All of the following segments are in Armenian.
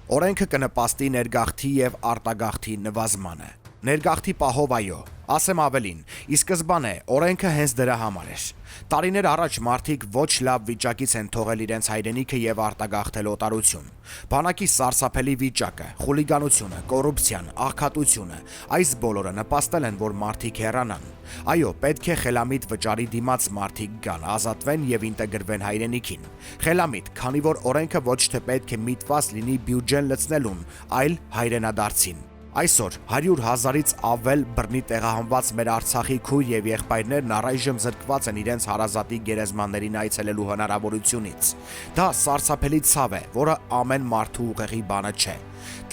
Օրենքը կնպաստի ներգաղթի եւ արտագաղթի նվազմանը։ Ներգաղթի պահով այո, ասեմ ավելին, ի սկզբանե օրենքը հենց դրա համար էր։ Տարիներ առաջ մարդիկ ոչ լավ վիճակից են թողել իրենց հայրենիքը եւ արտագաղթել օտարություն։ Բանակի սարսափելի վիճակը, խուլիգանությունը, կոռուպցիան, աղքատությունը, այս բոլորը նպաստել են, որ մարդիկ հեռանան։ Այո, պետք է խելամիտ վճարի դիմաց մարդիկ գան, ազատվեն եւ ինտեգրվեն հայրենիքին։ Խելամիտ, քանի որ օրենքը ոչ թե պետք է միտված լինի բյուջեն լցնելուն, այլ հայրենադարձին։ Այսօր 100,000-ից ավել բռնի տեղահանված մեր Արցախի քույր եւ եղբայրներն առայժմ զրկված են իրենց հարազատի գերեզմաններին այցելելու հնարավորությունից։ Դա սարսափելի ցավ է, որը ամեն մարդու ուղեղի բանը չէ։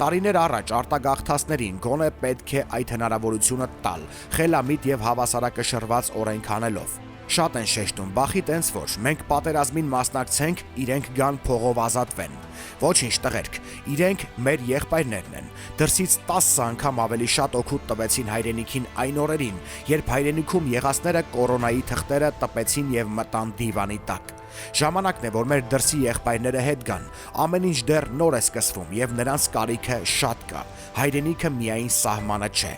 Տարիներ առաջ արտագաղթածներին գոնե պետք է այդ հնարավորությունը տալ, խելամիտ եւ հավասարակշռված օրենք անելով։ Շատ են շեշտում, բախի տենց որ մենք պատերազմին մասնակցենք, իրենք գան փողով ազատվեն։ Ոչինչ տղերք, իրենք մեր եղբայրներն են։ Դրսից 10 անգամ ավելի շատ օգուտ տվեցին հայրենիքին այն օրերին, երբ հայրենիքում եղածները կորոնայի թղթերը տպեցին եւ մտան դիվանի տակ։ Ժամանակն է, որ մեր դրսի եղբայրները հետ գան։ Ամեն ինչ դեռ նոր է սկսվում եւ նրանց կարիքը շատ կա։ Հայրենիքը միայն սահմանը չէ։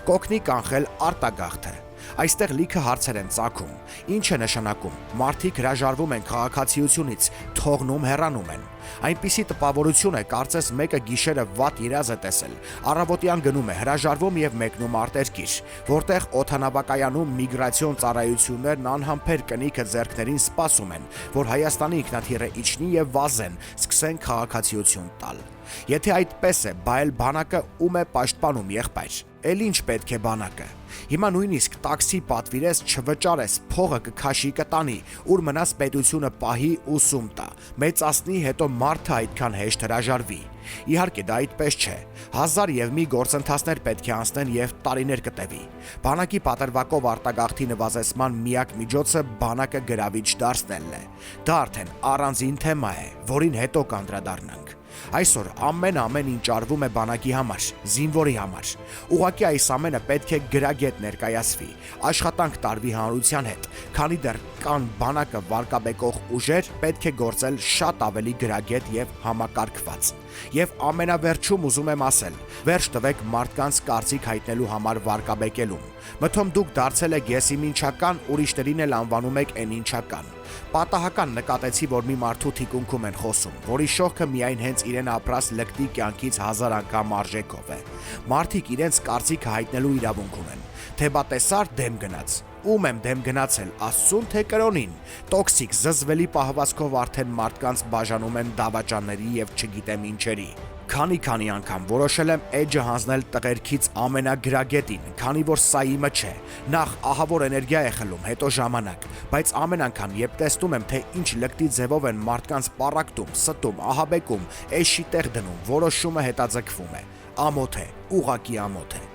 Կօգնի կանխել արտագաղթը։ Այստեղ լիքը հարցեր են ծագում։ Ինչ է նշանակում։ Մարդիկ հրաժարվում են քաղաքացիությունից, թողնում հեռանում են։ Այնպիսի տպավորություն է, կարծես մեկը գիշերը վատ երազ է տեսել։ Առավոտյան գնում է, հրաժարվում եւ մեկնում արտերկիր, որտեղ օդանավակայանում միգրացիոն ծառայություններն անհամբեր կնիքը ձեռքներին սպասում են, որ Հայաստանի ինքնաթիռը իջնի եւ վազեն, սկսեն քաղաքացիություն տալ։ Եթե այդպես է, բա էլ բանակը ում է պաշտպանում եղբայր։ Էլ ինչ պետք է բանակը։ Հիմա նույնիսկ տաքսի պատվիրես չվճարես, փողը կքաշի կտանի, ուր մնաց պետությունը պահի ուսում տա, մեծացնի, հետո մարդը այդքան հեշտ հրաժարվի։ Իհարկե դա այդպես չէ։ Հազար եւ մի գործընթացներ պետք է անցնեն եւ տարիներ կտևի։ Բանակի պատրվակով արտագաղթի նվազեցման միակ միջոցը բանակը գրավիչ դարձնելն է։ Դա արդեն առանձին թեմա է, որին հետո կանդրադառնանք։ Այսօր ամեն ինչ արվում է բանակի համար, զինվորի համար։ Ուղղակի այս ամենը պետք է գրագետ ներկայացվի, աշխատանք տարվի հանրության հետ, քանի դեռ կան բանակը վարկաբեկող ուժեր, պետք է գործել շատ ավելի գրագետ եւ համակարգված։ Եվ ամենավերջում ուզում եմ ասել, վերջ տվեք մարդկանց կարծիք հայտնելու համար վարկաբեկելուն։ Մթոմ դուք դարձել եք եսիմինչական, ուրիշներին էլ անվանում եք էնինչական։ Պատահական նկատեցի, որ մի մարդու թիկունքում են խոսում, որի շողքը միայն հենց իրեն ապրած լկտի կյանքից 1000 անգամ արժեքով է։ Մարդիկ իրենց կարծիքը հայտնելու իրավունք ունեն։ Թե բա տեսար դեմ գնաց։ Ում եմ դեմ գնացել, Աստծուն թե կրոնին։ Տոքսիկ զզվելի պահվածքով արդեն մարդկանց բաժանում են դավաճանների եւ չգիտեմ ինչերի։ Քանի անգամ որոշել եմ էջը հանձնել տղերքից ամենագրագետին, քանի որ սա իմը չէ։ Նախ ահավոր էներգիա է խլում, հետո ժամանակ, բայց ամեն անգամ երբ տեսնում եմ, թե ինչ լկտի ձևով են մարդկանց պառակտում, ստում, ահաբեկում, էշի տեղ դնում, որոշումը հետաձգվում է։ Ամոթ է, ուղղակի ամոթ է։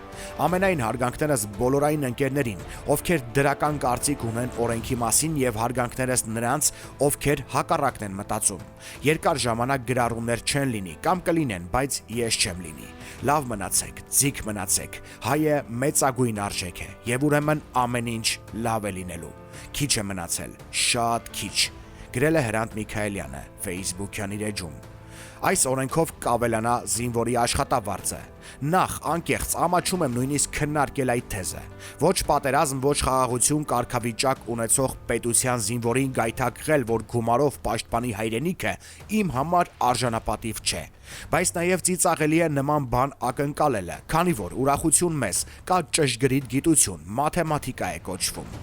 Ամենայն հարգանքներս բոլորային ընկերներին, ովքեր դրական կարծիք ունեն օրենքի մասին եւ հարգանքներս նրանց, ովքեր հակառակն են մտածում։ Երկար ժամանակ գրառումներ չեն լինի կամ կլինեն, բայց ես չեմ լինի։ Լավ մնացեք, ձիգ մնացեք։ Հայը մեծագույն արժեք է եւ ուրեմն ամեն ինչ լավ է լինելու։ Քիչ է մնացել, շատ քիչ։ Գրել է Հրանտ Միքայելյանը Facebook-յան իր էջում։ Այս օրենքով կավելանա զինվորի աշխատավարձը։ Նախ անկեղծ ամաչում եմ նույնիսկ քննարկել այդ թեզը։ Ոչ պատերազմ, ոչ խաղաղություն կարգավիճակ ունեցող պետության զինվորին գայթակղել, որ գումարով պաշտպանի հայրենիքը, իմ համար արժանապատիվ չէ։ Բայց նաև ծիծաղելի է նման բան ակնկալելը, քանի որ ուրախություն մեզ կա ճշգրիտ գիտություն, մաթեմատիկա է կոչվում։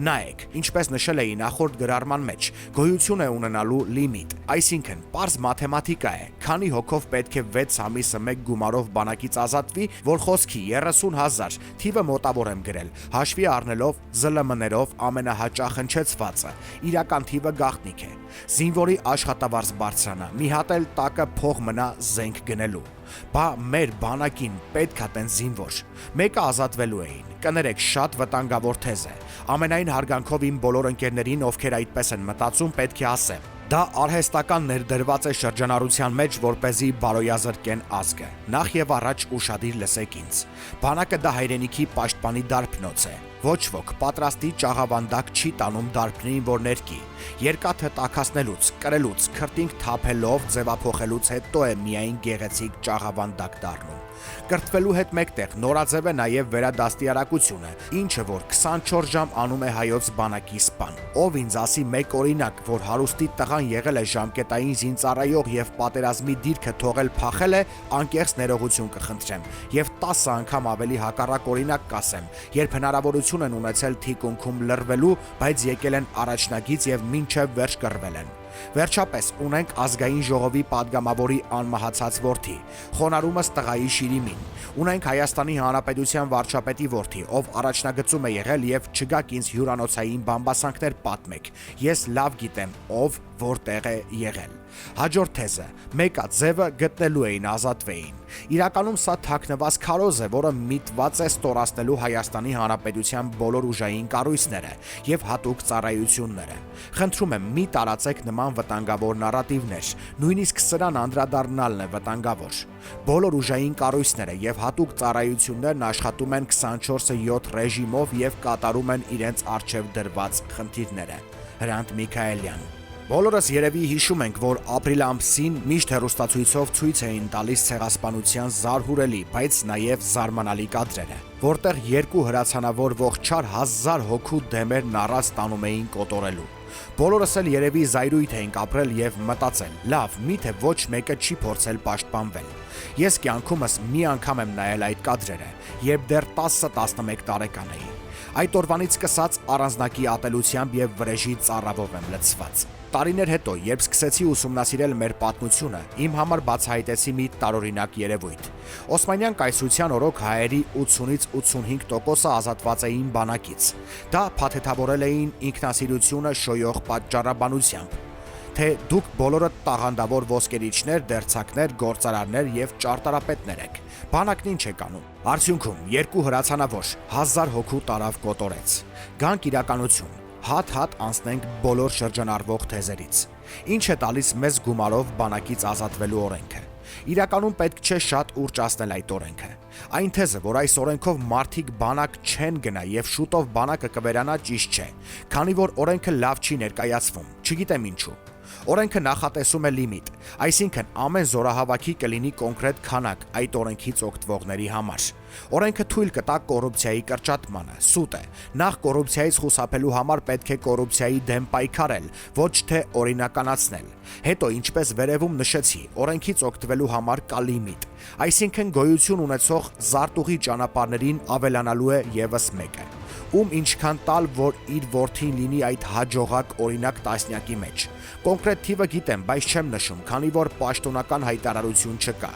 Նայեք, ինչպես նշել էի նախորդ գրառման մեջ, գոյություն է ունենալու լիմիտ, այսինքն պարզ մաթեմատիկա է, քանի հոգով պետք է 6 ամիսը մեկ գումարով բանակից ազատվի, որ խոսքի 30,000 թիվը մոտավոր եմ գրել, հաշվի առնելով ԶԼՄ-ներով ամենահաճախ հնչեցվածը, իրական թիվը գաղտնիք է։ Զինվորի աշխատավարձ բարձրանա, մի հատ էլ տակը փող մնա զենք գնելու։ Բա մեր բանակին պետքա տեն զինվոր։ Մեկը ազատվելու էին։ Կներեք, շատ վտանգավոր թեզ է։ Ամենայն հարգանքով իմ բոլոր ընկերներին, ովքեր այդպես են մտածում, պետք է ասեմ։ Դա արհեստական ներդրված է շրջանառության մեջ, որպեսզի բարոյազրկեն ազգը։ Նախ եւ առաջ ուշադիր լսեք ինձ։ Բանակը դա հայրենիքի պաշտպանի դարբնոց է։ Ոչ ոք պատրաստի ճաղավանդակ չի տանում դարբնին, որ ներկի։ Երկաթը տաքացնելուց, կրելուց, քրտինք թափելով, ձևափոխելուց հետո է միայն գեղեցիկ ճաղավանդակ դառնում։ Կրթվելու հետ մեկտեղ նորաձև է նաև վերադաստիարակությունը, ինչը որ 24 ժամ անում է հայոց բանակի սպան։ Ով ինձ ասի մեկ օրինակ, որ հարուստի տղան եղել է ժամկետային զինծառայող եւ պատերազմի դիրքը թողել փախել է, անկեղծ ներողություն կխնդրեմ եւ 10 անգամ ավելի հակառակ օրինակ կասեմ, երբ հնարավորություն են ունեցել թիկունքում լռվելու, բայց եկել են առաջնագից եւ մինչեւ վերջ կռվել են։ Վերջապես ունենք ազգային ժողովի падգամավորի անմահացած որդի, խոնարհումս տղայի Շիրիմին։ Ունենք Հայաստանի Հանրապետության վարչապետի որդի, ով առաջնագծում է եղել եւ չգաք ինձ հյուրանոցային բամբասանքներ պատմեք։ Ես լավ գիտեմ, ով որտեղ է եղել։ Հաջորդ թեզը՝ մեկա ձևը գտնելու էին ազատվեին։ Իրականում սա թաքնված քարոզ է, որը միտված է ստորացնելու Հայաստանի Հանրապետության բոլոր ուժային կառույցները եւ հատուկ ծառայությունները։ Խնդրում եմ, մի տարածեք նման վտանգավոր նարատիվներ, նույնիսկ սրան անդրադառնալն է վտանգավոր։ Բոլոր ուժային կառույցները եւ հատուկ ծառայություններն աշխատում են 24/7 ռեժիմով եւ կատարում են իրենց առջեւ դրված խնդիրները։ Հրանտ Միքայելյան։ Բոլորս երևի հիշում ենք, որ ապրիլ ամսին միշտ հեռուստացույցով ցույց էին տալիս ցեղասպանության զարհուրելի, բայց նաև զարմանալի կադրերը, որտեղ երկու հրացանավոր ողջար 1000 հոգու դեմերն առած տանում էին կոտորելու։ Բոլորս էլ երևի զայրույթ էինք ապրել եւ մտածել. լավ, միթե ոչ մեկը չի փորձել պաշտպանվել։ Ես կյանքումս մի անգամ եմ նայել այդ կադրերը, երբ դեռ 10-11 տարեկան էի։ Այդ օրվանից սկսած առանձնակի ատելությամբ եւ վրեժի ծառավով եմ լցված։ Տարիներ հետո, երբ սկսեցի ուսումնասիրել մեր պատմությունը, իմ համար բացահայտեցի մի տարօրինակ երևույթ։ Օսմանյան կայսրության օրոք հայերի 80-ից 85%-ը ազատված էին բանակից։ Դա փաթեթավորել էին ինքնասիրությունը շոյող պատճառաբանությամբ, թե դուք բոլորը տաղանդավոր ոսկերիչներ, դերձակներ, գործարարներ եւ ճարտարապետներ եք։ Բանակն ինչ է կանում։ Արդյունքում երկու հրացանավոր 1000 հոգու տարավ կոտորեց։ Գանք իրականություն։ Հատ-հատ անցնենք բոլոր շրջանառվող թեզերից։ Ինչ է տալիս մեզ գումարով բանակից ազատվելու օրենքը։ Իրականում պետք չէ շատ ուռճացնել այդ օրենքը։ Այն թեզը, որ այս օրենքով մարդիկ բանակ չեն գնա եւ շուտով բանակը կվերանա, ճիշտ չէ, քանի որ օրենքը լավ չի ներկայացվում, չգիտեմ ինչու։ Օրենքը նախատեսում է լիմիտ, այսինքն ամեն զորահավաքի կլինի կոնկրետ քանակ այդ օրենքից օգտվողների համար։ Օրենքը թույլ կտա կոռուպցիայի կրճատմանը, սուտ է։ Նախ կոռուպցիայից խուսափելու համար պետք է կոռուպցիայի դեմ պայքարել, ոչ թե օրինականացնել։ Հետո, ինչպես վերևում նշեցի, օրենքից օգտվելու համար կա լիմիտ, այսինքն գոյություն ունեցող զարտուղի ճանապարհներին ավելանալու է եւս մեկը։ Ում ինչքան տալ, որ իր որդին լինի այդ հաջողակ օրինակ տասնյակի մեջ։ Կոնկրետ թիվը գիտեմ, բայց չեմ նշում, քանի որ պաշտոնական հայտարարություն չկա։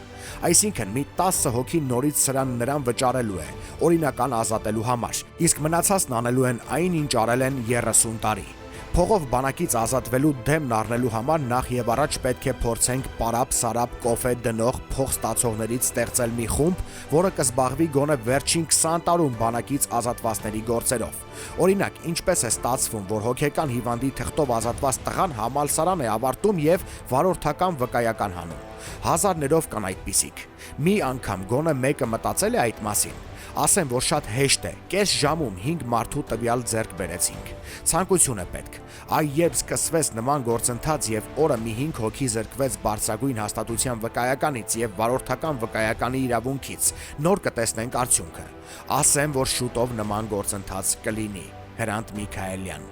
Այսինքն մի 10 հոգի նորից սրան նրան վճարելու է, օրինական ազատելու համար, իսկ մնացածն անելու են այն, ինչ արել են 30 տարի։ Փողով բանակից ազատվելու դեմն առնելու համար նախ եւ առաջ պետք է փորձենք պարապ-սարապ կոֆե դնող փոխստացողներից ստեղծել մի խումբ, որը կզբաղվի գոնե վերջին 20 տարում բանակից ազատվածների գործերով։ Օրինակ, ինչպես է ստացվում, որ հոգեկան հիվանդի թղթով ազատված տղան համալսարան է ավարտում եւ վարորդական վկայական հանում։ Հազարներով կան այդպիսիք։ Մի անգամ գոնե մեկը մտածել է այդ մասին։ Ասեմ, որ շատ հեշտ է, կես ժամում 5 մարդու տվյալ ձեռք բերեցինք։ Ցանկություն է պետք։ Այ երբ սկսվեց նման գործընթաց եւ օրը մի 5 հոգի զրկվեց բարձրագույն հաստատության վկայականից եւ վարորդական վկայականի իրավունքից, նոր կտեսնենք արդյունքը։ Ասեմ, որ շուտով նման գործընթաց կլինի։ Հրանտ Միքայելյան։